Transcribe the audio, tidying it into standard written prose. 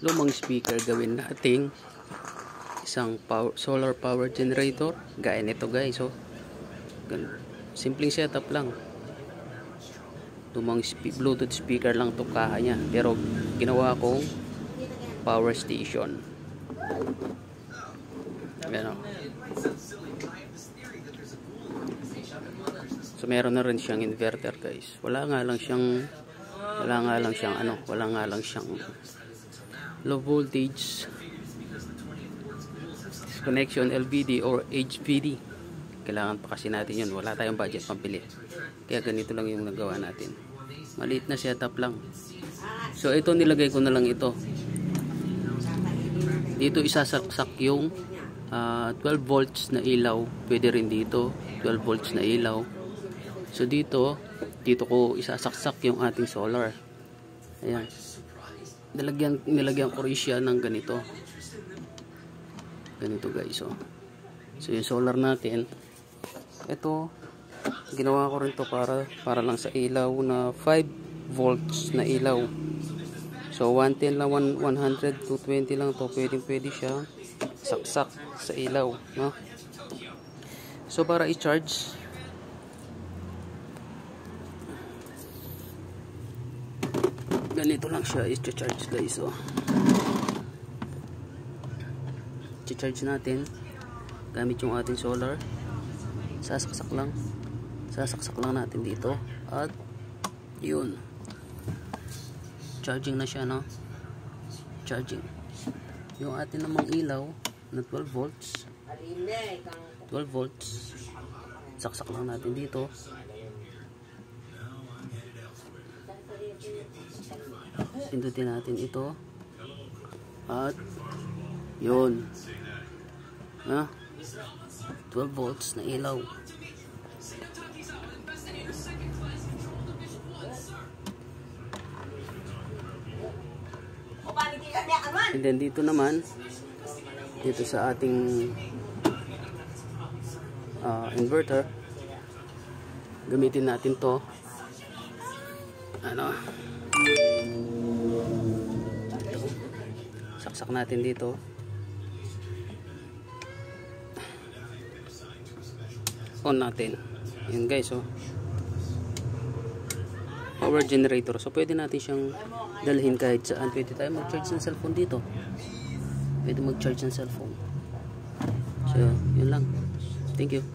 lumang speaker gawin nating isang solar power generator. Gaya nito guys, oh. Simpleng setup lang. Lumang Bluetooth speaker lang to kanya, pero ginawa kong power station. Ayan, oh. So meron na rin siyang inverter guys. Wala nga lang siyang low voltage connection, LVD or HVD. Kailangan pa kasi natin yun. Wala tayong budget pampili. Kaya ganito lang yung nagawa natin. Maliit na setup lang. So ito, nilagay ko na lang ito. Dito isasaksak yung 12 volts na ilaw. Pwede rin dito 12 volts na ilaw. So dito ko isasaksak yung ating solar. Ayan. Nilagyan ko rin siya ng ganito. Ganito guys, oh. So yung solar natin, ito ginawa ko rin to para lang sa ilaw na 5 volts na ilaw. So 110 lang, 100, 220 lang to. Pwede siya saksak sa ilaw, no? So para i-charge, ganito lang siya i-charge guys, oh. I-charge natin gamit yung ating solar. Sasaksak lang natin dito at yun, charging na siya, no? Charging yung atin namang ilaw na 12 volts. Saksak lang natin dito. Pindutin natin ito at yun, 12 volts na ilaw. And then dito naman, dito sa ating inverter, gamitin natin to, saksak natin dito. On natin. Yan guys, oh. Power generator. So pwede natin siyang dalhin kahit saan. Pwede tayo mag-charge ng cellphone dito. Pwede mag-charge ng cellphone. So yun lang. Thank you.